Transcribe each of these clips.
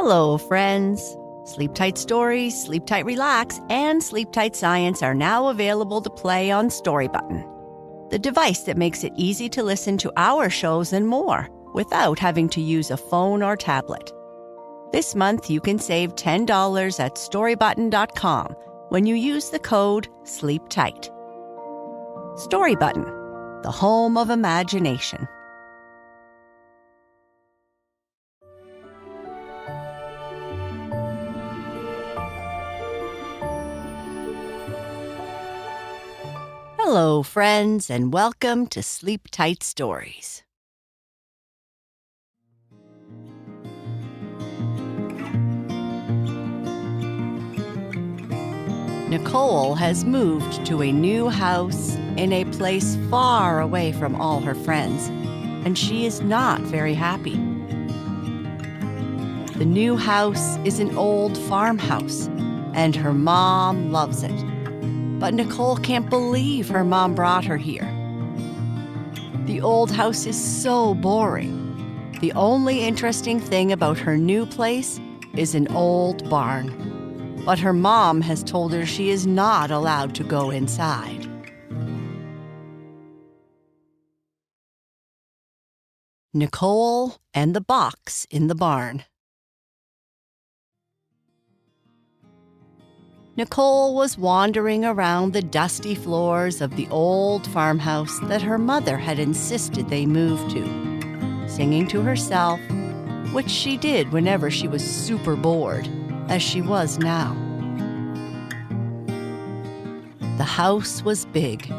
Hello, friends. Sleep Tight Stories, Sleep Tight Relax, and Sleep Tight Science are now available to play on Story Button, the device that makes it easy to listen to our shows and more without having to use a phone or tablet. This month, you can save $10 at storybutton.com when you use the code SLEEPTIGHT. Story Button, the home of imagination. Hello, friends, and welcome to Sleep Tight Stories. Nicole has moved to a new house in a place far away from all her friends, and she is not very happy. The new house is an old farmhouse, and her mom loves it. But Nicole can't believe her mom brought her here. The old house is so boring. The only interesting thing about her new place is an old barn. But her mom has told her she is not allowed to go inside. Nicole and the box in the barn. Nicole was wandering around the dusty floors of the old farmhouse that her mother had insisted they move to, singing to herself, which she did whenever she was super bored, as she was now. The house was big,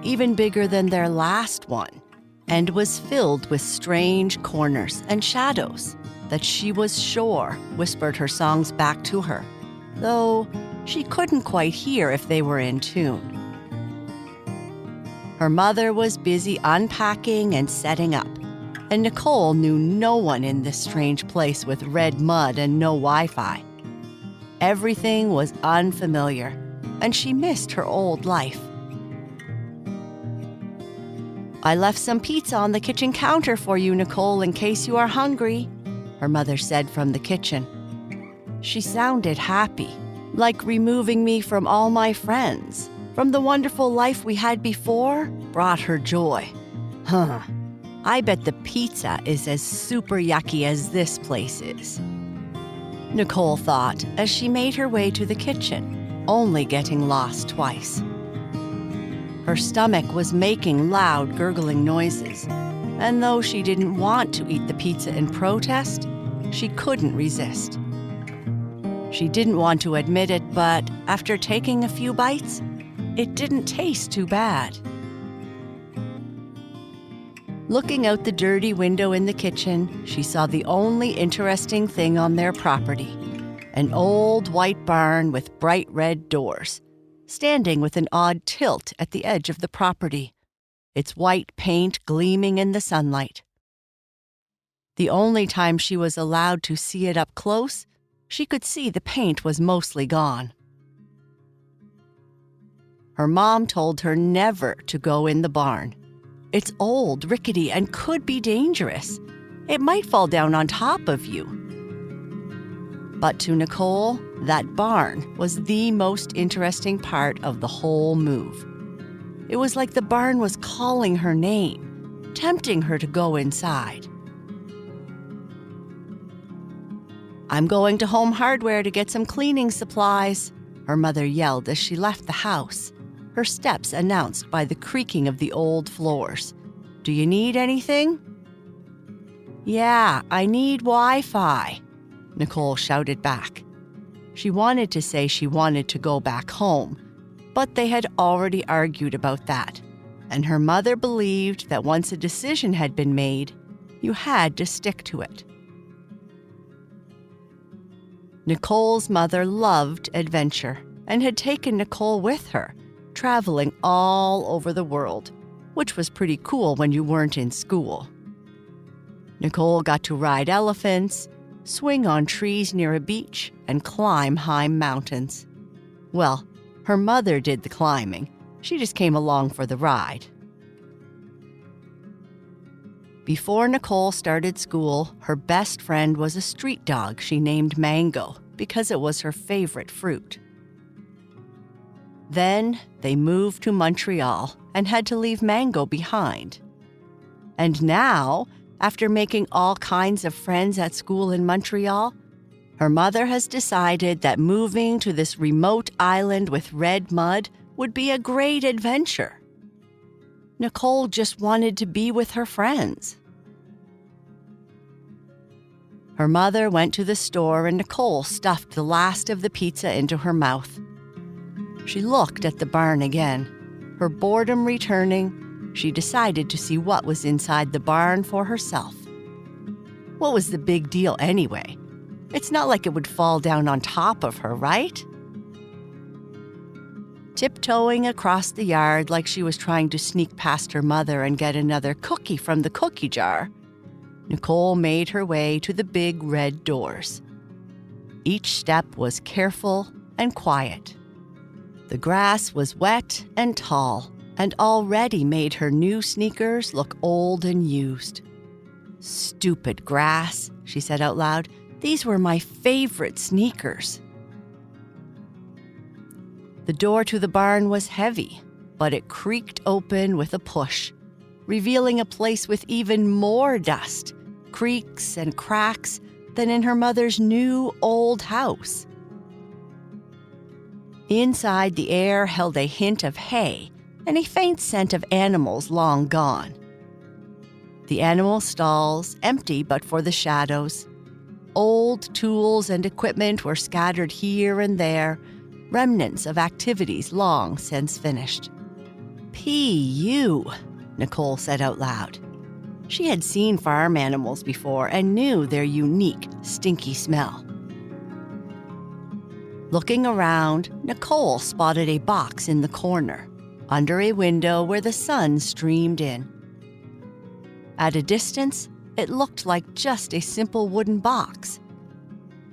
even bigger than their last one, and was filled with strange corners and shadows that she was sure whispered her songs back to her, though she couldn't quite hear if they were in tune. Her mother was busy unpacking and setting up, and Nicole knew no one in this strange place with red mud and no Wi-Fi. Everything was unfamiliar, and she missed her old life. "I left some pizza on the kitchen counter for you, Nicole, in case you are hungry," her mother said from the kitchen. She sounded happy, like removing me from all my friends, from the wonderful life we had before, brought her joy. I bet the pizza is as super yucky as this place is, Nicole thought as she made her way to the kitchen, only getting lost twice. Her stomach was making loud gurgling noises, and though she didn't want to eat the pizza in protest, she couldn't resist. She didn't want to admit it, but after taking a few bites, it didn't taste too bad. Looking out the dirty window in the kitchen, she saw the only interesting thing on their property, an old white barn with bright red doors, standing with an odd tilt at the edge of the property, its white paint gleaming in the sunlight. The only time she was allowed to see it up close, she could see the paint was mostly gone. Her mom told her never to go in the barn. It's old, rickety, and could be dangerous. It might fall down on top of you. But to Nicole, that barn was the most interesting part of the whole move. It was like the barn was calling her name, tempting her to go inside. "I'm going to Home Hardware to get some cleaning supplies," her mother yelled as she left the house, her steps announced by the creaking of the old floors. "Do you need anything?" "Yeah, I need Wi-Fi," Nicole shouted back. She wanted to say she wanted to go back home, but they had already argued about that, and her mother believed that once a decision had been made, you had to stick to it. Nicole's mother loved adventure and had taken Nicole with her, traveling all over the world, which was pretty cool when you weren't in school. Nicole got to ride elephants, swing on trees near a beach, and climb high mountains. Well, her mother did the climbing. She just came along for the ride. Before Nicole started school, her best friend was a street dog she named Mango because it was her favorite fruit. Then they moved to Montreal and had to leave Mango behind. And now, after making all kinds of friends at school in Montreal, her mother has decided that moving to this remote island with red mud would be a great adventure. Nicole just wanted to be with her friends. Her mother went to the store and Nicole stuffed the last of the pizza into her mouth. She looked at the barn again. Her boredom returning, she decided to see what was inside the barn for herself. What was the big deal anyway? It's not like it would fall down on top of her, right? Tiptoeing across the yard like she was trying to sneak past her mother and get another cookie from the cookie jar, Nicole made her way to the big red doors. Each step was careful and quiet. The grass was wet and tall, and already made her new sneakers look old and used. "Stupid grass," she said out loud. "These were my favorite sneakers." The door to the barn was heavy, but it creaked open with a push, revealing a place with even more dust, creaks and cracks than in her mother's new old house. Inside, the air held a hint of hay and a faint scent of animals long gone. The animal stalls, empty but for the shadows. Old tools and equipment were scattered here and there, remnants of activities long since finished. "P.U.," Nicole said out loud. She had seen farm animals before and knew their unique, stinky smell. Looking around, Nicole spotted a box in the corner, under a window where the sun streamed in. At a distance, it looked like just a simple wooden box.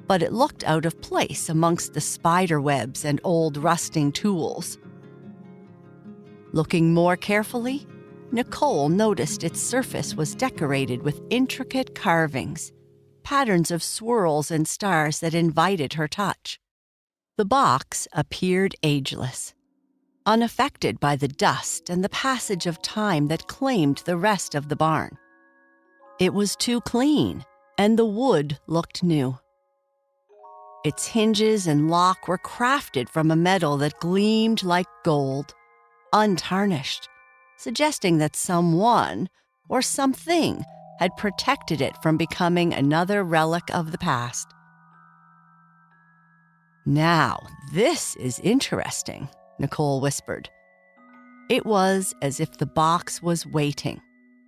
But it looked out of place amongst the spider webs and old rusting tools. Looking more carefully, Nicole noticed its surface was decorated with intricate carvings, patterns of swirls and stars that invited her touch. The box appeared ageless, unaffected by the dust and the passage of time that claimed the rest of the barn. It was too clean, and the wood looked new. Its hinges and lock were crafted from a metal that gleamed like gold, untarnished, suggesting that someone or something had protected it from becoming another relic of the past. "Now, this is interesting," Nicole whispered. It was as if the box was waiting,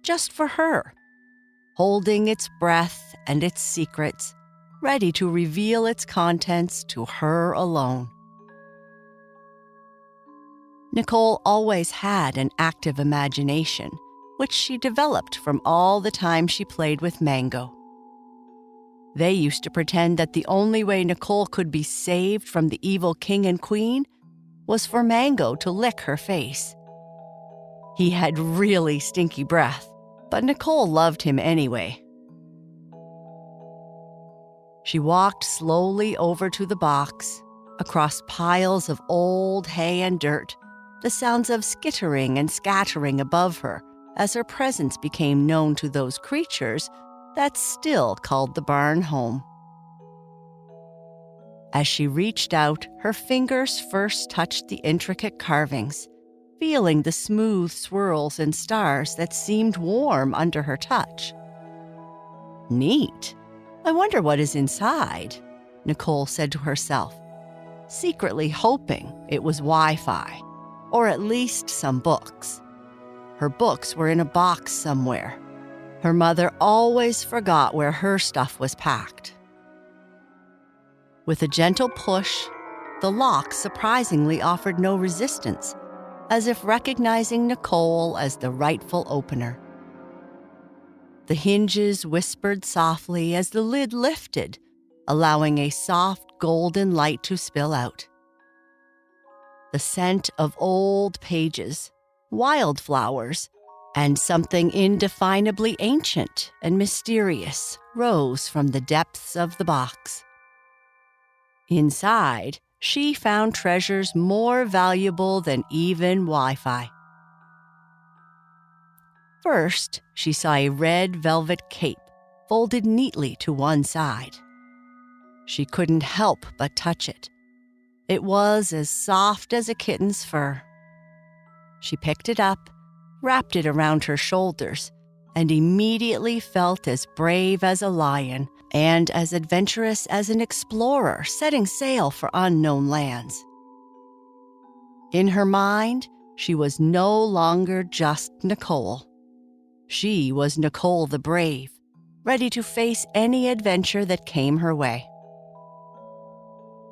just for her, holding its breath and its secrets, ready to reveal its contents to her alone. Nicole always had an active imagination, which she developed from all the time she played with Mango. They used to pretend that the only way Nicole could be saved from the evil king and queen was for Mango to lick her face. He had really stinky breath, but Nicole loved him anyway. She walked slowly over to the box, across piles of old hay and dirt, the sounds of skittering and scattering above her as her presence became known to those creatures that still called the barn home. As she reached out, her fingers first touched the intricate carvings, feeling the smooth swirls and stars that seemed warm under her touch. "Neat. I wonder what is inside," Nicole said to herself, secretly hoping it was Wi-Fi, or at least some books. Her books were in a box somewhere. Her mother always forgot where her stuff was packed. With a gentle push, the lock surprisingly offered no resistance, as if recognizing Nicole as the rightful opener. The hinges whispered softly as the lid lifted, allowing a soft golden light to spill out. The scent of old pages, wildflowers, And something indefinably ancient and mysterious rose from the depths of the box. Inside, she found treasures more valuable than even Wi-Fi. First, she saw a red velvet cape folded neatly to one side. She couldn't help but touch it. It was as soft as a kitten's fur. She picked it up, wrapped it around her shoulders, and immediately felt as brave as a lion and as adventurous as an explorer setting sail for unknown lands. In her mind, she was no longer just Nicole. She was Nicole the Brave, ready to face any adventure that came her way.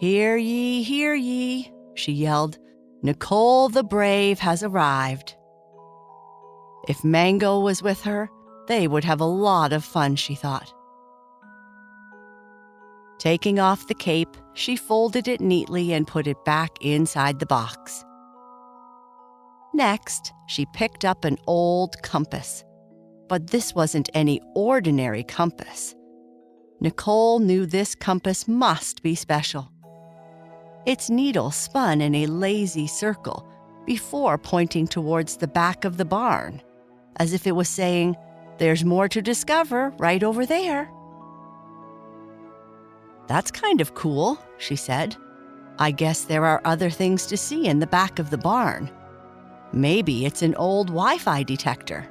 "Hear ye," she yelled. "Nicole the Brave has arrived." If Mango was with her, they would have a lot of fun, she thought. Taking off the cape, she folded it neatly and put it back inside the box. Next, she picked up an old compass. But this wasn't any ordinary compass. Nicole knew this compass must be special. Its needle spun in a lazy circle before pointing towards the back of the barn, as if it was saying, "There's more to discover right over there." "That's kind of cool," she said. "I guess there are other things to see in the back of the barn. Maybe it's an old Wi-Fi detector."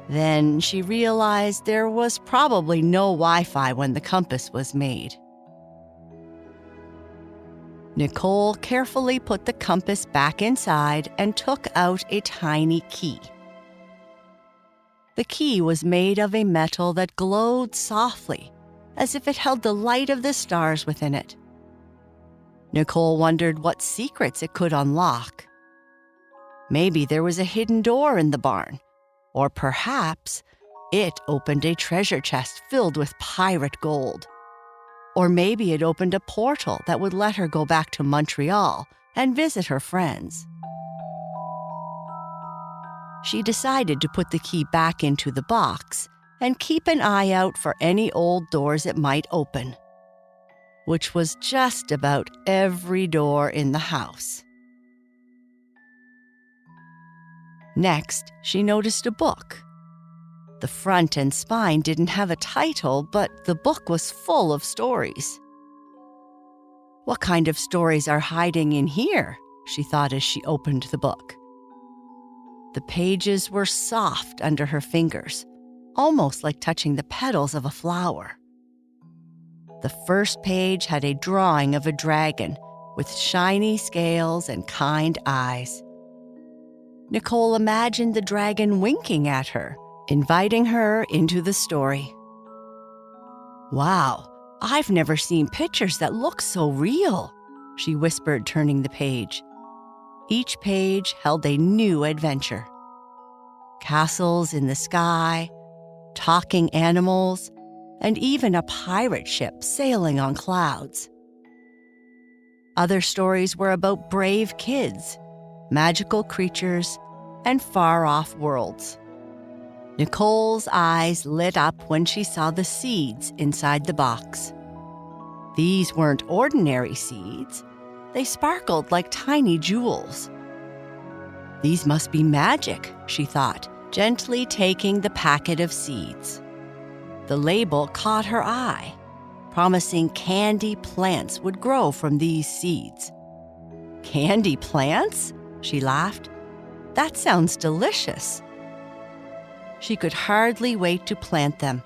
Then she realized there was probably no Wi-Fi when the compass was made. Nicole carefully put the compass back inside and took out a tiny key. The key was made of a metal that glowed softly, as if it held the light of the stars within it. Nicole wondered what secrets it could unlock. Maybe there was a hidden door in the barn, or perhaps it opened a treasure chest filled with pirate gold. Or maybe it opened a portal that would let her go back to Montreal and visit her friends. She decided to put the key back into the box and keep an eye out for any old doors it might open, which was just about every door in the house. Next, she noticed a book. The front and spine didn't have a title, but the book was full of stories. "What kind of stories are hiding in here?" she thought as she opened the book. The pages were soft under her fingers, almost like touching the petals of a flower. The first page had a drawing of a dragon with shiny scales and kind eyes. Nicole imagined the dragon winking at her, inviting her into the story. "Wow, I've never seen pictures that look so real," she whispered, turning the page. Each page held a new adventure. Castles in the sky, talking animals, and even a pirate ship sailing on clouds. Other stories were about brave kids, magical creatures, and far-off worlds. Nicole's eyes lit up when she saw the seeds inside the box. These weren't ordinary seeds. They sparkled like tiny jewels. "These must be magic," she thought, gently taking the packet of seeds. The label caught her eye, promising candy plants would grow from these seeds. "Candy plants?" she laughed. "That sounds delicious." She could hardly wait to plant them.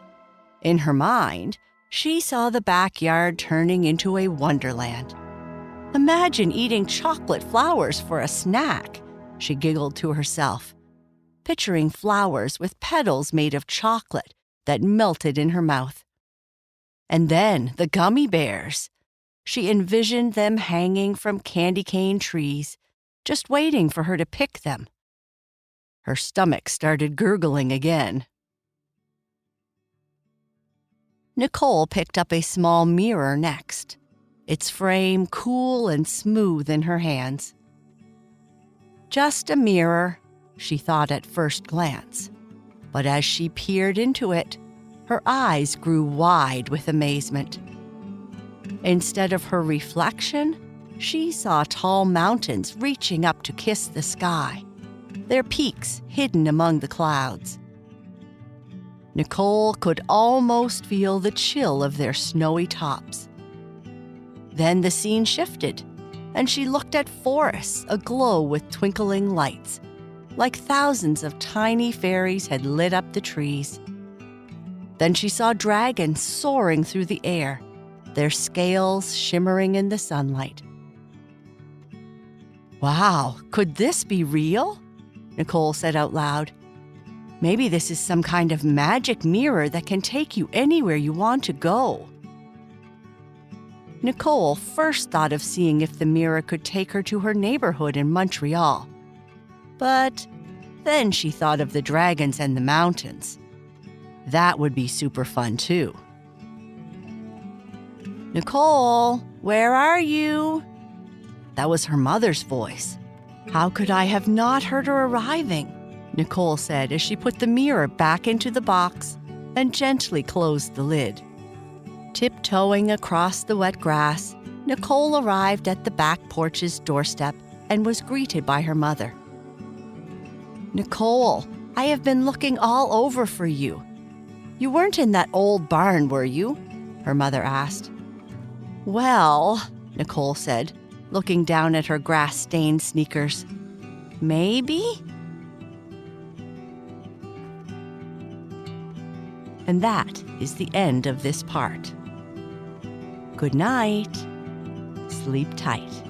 In her mind, she saw the backyard turning into a wonderland. "Imagine eating chocolate flowers for a snack," she giggled to herself, picturing flowers with petals made of chocolate that melted in her mouth. And then the gummy bears. She envisioned them hanging from candy cane trees, just waiting for her to pick them. Her stomach started gurgling again. Nicole picked up a small mirror next, its frame cool and smooth in her hands. "Just a mirror," she thought at first glance. But as she peered into it, her eyes grew wide with amazement. Instead of her reflection, she saw tall mountains reaching up to kiss the sky, their peaks hidden among the clouds. Nicole could almost feel the chill of their snowy tops. Then the scene shifted, and she looked at forests aglow with twinkling lights, like thousands of tiny fairies had lit up the trees. Then she saw dragons soaring through the air, their scales shimmering in the sunlight. "Wow, could this be real?" Nicole said out loud. "Maybe this is some kind of magic mirror that can take you anywhere you want to go." Nicole first thought of seeing if the mirror could take her to her neighborhood in Montreal. But then she thought of the dragons and the mountains. That would be super fun too. "Nicole, where are you?" That was her mother's voice. "How could I have not heard her arriving?" Nicole said as she put the mirror back into the box and gently closed the lid. Tiptoeing across the wet grass, Nicole arrived at the back porch's doorstep and was greeted by her mother. "Nicole, I have been looking all over for you. You weren't in that old barn, were you?" her mother asked. "Well," Nicole said, looking down at her grass-stained sneakers, "maybe?" And that is the end of this part. Good night. Sleep tight.